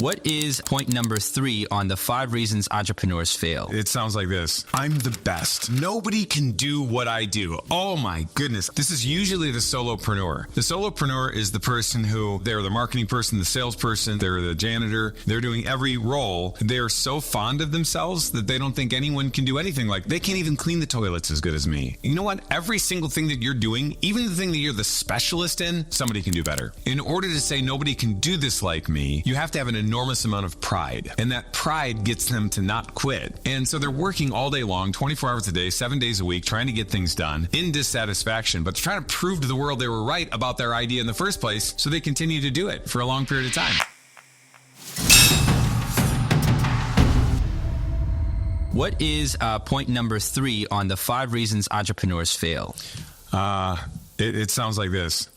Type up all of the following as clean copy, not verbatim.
What is point number 3 on the 5 reasons entrepreneurs fail? It sounds like this. I'm the best. Nobody can do what I do. Oh my goodness. This is usually the solopreneur. The solopreneur is the person who, they're the marketing person, the salesperson, they're the janitor. They're doing every role. They're so fond of themselves that they don't think anyone can do anything like. They can't even clean the toilets as good as me. You know what? Every single thing that you're doing, even the thing that you're the specialist in, somebody can do better. In order to say nobody can do this like me, you have to have an enormous amount of pride. And that pride gets them to not quit. And so they're working all day long, 24 hours a day, 7 days a week, trying to get things done in dissatisfaction, but trying to prove to the world they were right about their idea in the first place, so they continue to do it for a long period of time. What is point number 3 on the 5 reasons entrepreneurs fail? It sounds like this.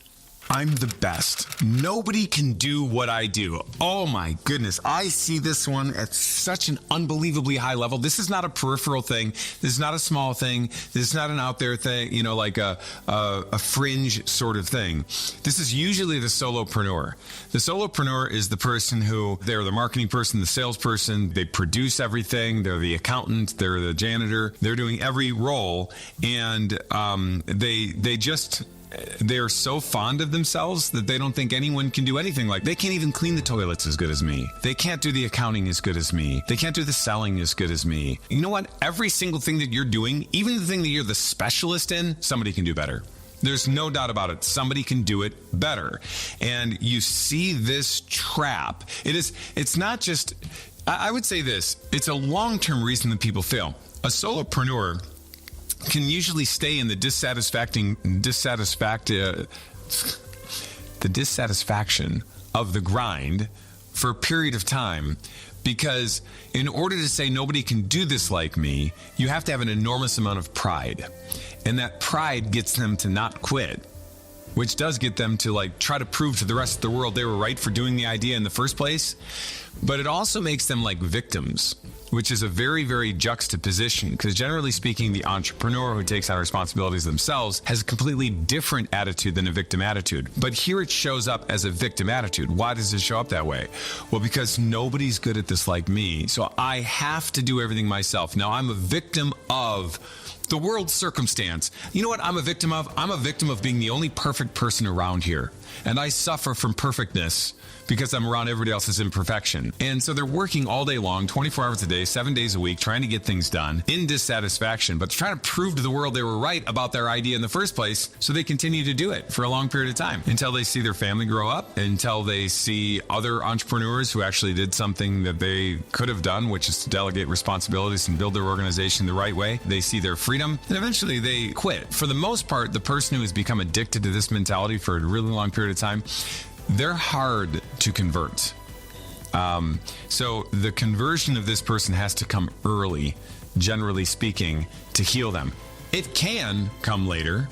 I'm the best. Nobody can do what I do. Oh my goodness. I see this one at such an unbelievably high level. This is not a peripheral thing. This is not a small thing. This is not an out there thing, you know, like a fringe sort of thing. This is usually the solopreneur. The solopreneur is the person who, they're the marketing person, the salesperson, they produce everything, they're the accountant, they're the janitor, they're doing every role, and they're so fond of themselves that they don't think anyone can do anything like. They can't even clean the toilets as good as me. They can't do the accounting as good as me. They can't do the selling as good as me. You know what? Every single thing that you're doing, even the thing that you're the specialist in, somebody can do better. There's no doubt about it. Somebody can do it better. And you see this trap. It's not just, I would say this, it's a long-term reason that people fail. A solopreneur can usually stay in the dissatisfaction of the grind for a period of time, because in order to say nobody can do this like me, you have to have an enormous amount of pride, and that pride gets them to not quit, which does get them to like try to prove to the rest of the world they were right for doing the idea in the first place. But it also makes them like victims, which is a very, very juxtaposition, because generally speaking, the entrepreneur who takes on responsibilities themselves has a completely different attitude than a victim attitude. But here it shows up as a victim attitude. Why does it show up that way? Well, because nobody's good at this like me, so I have to do everything myself. Now, I'm a victim of the world's circumstance. You know what I'm a victim of? I'm a victim of being the only perfect person around here. And I suffer from perfectness because I'm around everybody else's imperfection. And so they're working all day long, 24 hours a day, 7 days a week, trying to get things done in dissatisfaction, but trying to prove to the world they were right about their idea in the first place, so they continue to do it for a long period of time until they see their family grow up, until they see other entrepreneurs who actually did something that they could have done, which is to delegate responsibilities and build their organization the right way. They see their freedom, and eventually they quit. For the most part, the person who has become addicted to this mentality for a really long period of time, they're hard to convert. So the conversion of this person has to come early, generally speaking, to heal them. It can come later,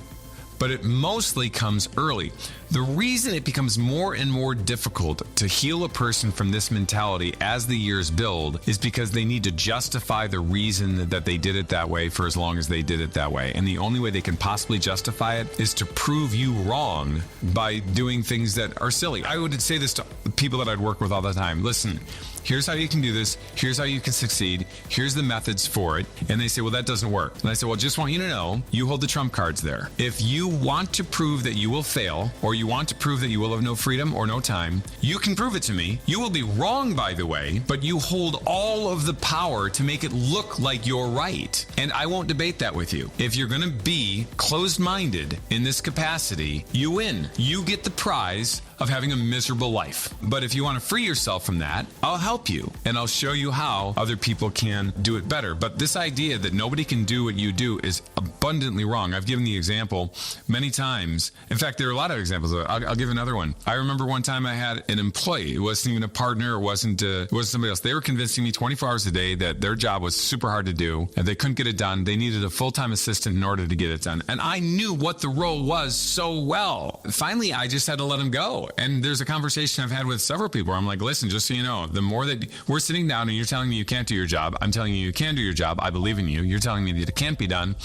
but it mostly comes early. The reason it becomes more and more difficult to heal a person from this mentality as the years build is because they need to justify the reason that they did it that way for as long as they did it that way. And the only way they can possibly justify it is to prove you wrong by doing things that are silly. I would say this to people that I'd work with all the time. Listen, here's how you can do this. Here's how you can succeed. Here's the methods for it. And they say, well, that doesn't work. And I say, well, just want you to know, you hold the trump cards there. If you want to prove that you will fail, or you want to prove that you will have no freedom or no time, you can prove it to me. You will be wrong, by the way, but you hold all of the power to make it look like you're right. And I won't debate that with you. If you're going to be closed-minded in this capacity, you win. You get the prize of having a miserable life. But if you want to free yourself from that, I'll help you, and I'll show you how other people can do it better. But this idea that nobody can do what you do is abundantly wrong. I've given the example many times. In fact, there are a lot of examples. I'll give another one. I remember one time I had an employee. It wasn't even a partner. It wasn't somebody else. They were convincing me 24 hours a day that their job was super hard to do, and they couldn't get it done. They needed a full-time assistant in order to get it done. And I knew what the role was so well. Finally, I just had to let them go. And there's a conversation I've had with several people where I'm like, listen, just so you know, the more that we're sitting down and you're telling me you can't do your job, I'm telling you can do your job. I believe in you. You're telling me that it can't be done.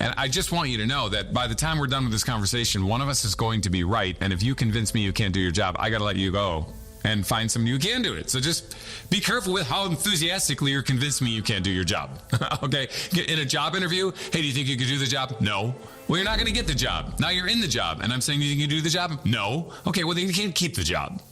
And I just want you to know that by the time we're done with this conversation, one of us is going to be right. And if you convince me you can't do your job, I got to let you go. and find somebody who can do it. So just be careful with how enthusiastically you're convincing me you can't do your job. Okay? In a job interview, hey, do you think you could do the job? No. Well, you're not going to get the job. Now you're in the job, and I'm saying, do you think you can do the job? No. Okay, well, then you can't keep the job.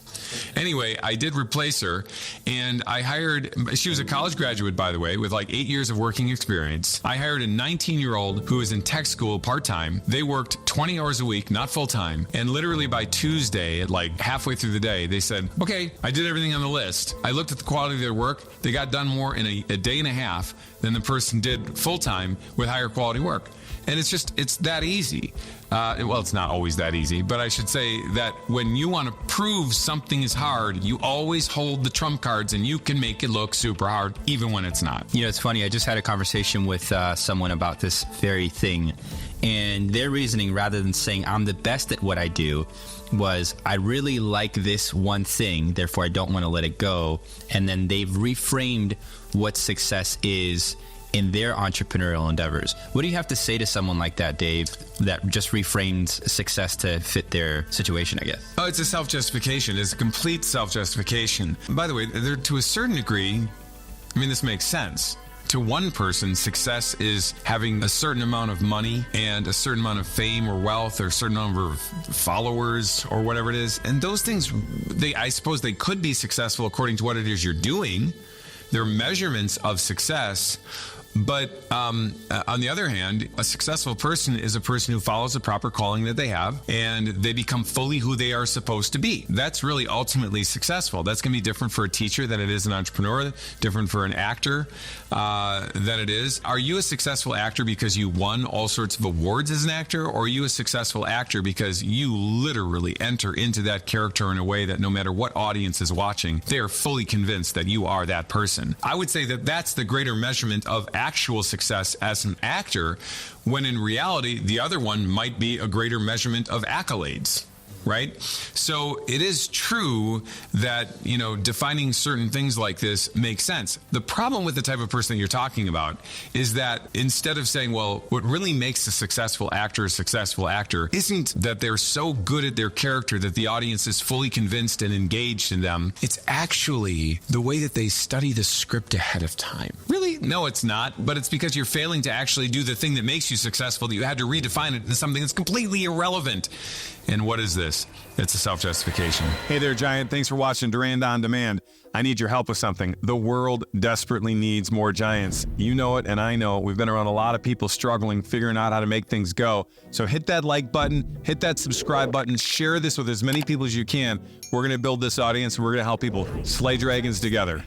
Anyway, I did replace her, and I hired, she was a college graduate, by the way, with like 8 years of working experience. I hired a 19-year-old who was in tech school part-time. They worked 20 hours a week, not full-time, and literally by Tuesday, at like halfway through the day, they said, okay, I did everything on the list. I looked at the quality of their work. They got done more in a day and a half than the person did full-time with higher quality work. And it's that easy. Well, it's not always that easy, but I should say that when you want to prove something is hard, you always hold the trump cards and you can make it look super hard, even when it's not. You know, it's funny. I just had a conversation with someone about this very thing, and their reasoning, rather than saying I'm the best at what I do, was I really like this one thing, therefore I don't want to let it go. And then they've reframed what success is in their entrepreneurial endeavors. What do you have to say to someone like that, Dave, that just reframes success to fit their situation, I guess? Oh, it's a self-justification. It's a complete self-justification. By the way, to a certain degree, I mean, this makes sense. To one person, success is having a certain amount of money and a certain amount of fame or wealth or a certain number of followers or whatever it is. And those things, I suppose they could be successful according to what it is you're doing. They're measurements of success. But on the other hand, a successful person is a person who follows the proper calling that they have, and they become fully who they are supposed to be. That's really ultimately successful. That's going to be different for a teacher than it is an entrepreneur, different for an actor than it is. Are you a successful actor because you won all sorts of awards as an actor, or are you a successful actor because you literally enter into that character in a way that no matter what audience is watching, they are fully convinced that you are that person? I would say that that's the greater measurement of actual success as an actor, when in reality, the other one might be a greater measurement of accolades. Right? So it is true that, you know, defining certain things like this makes sense. The problem with the type of person that you're talking about is that instead of saying, well, what really makes a successful actor isn't that they're so good at their character that the audience is fully convinced and engaged in them. It's actually the way that they study the script ahead of time. Really? No, it's not. But it's because you're failing to actually do the thing that makes you successful that you had to redefine it into something that's completely irrelevant. And what is this? It's a self-justification. Hey there, Giant. Thanks for watching Durand On Demand. I need your help with something. The world desperately needs more giants. You know it, and I know it. We've been around a lot of people struggling, figuring out how to make things go. So hit that like button, hit that subscribe button, share this with as many people as you can. We're going to build this audience, and we're going to help people slay dragons together.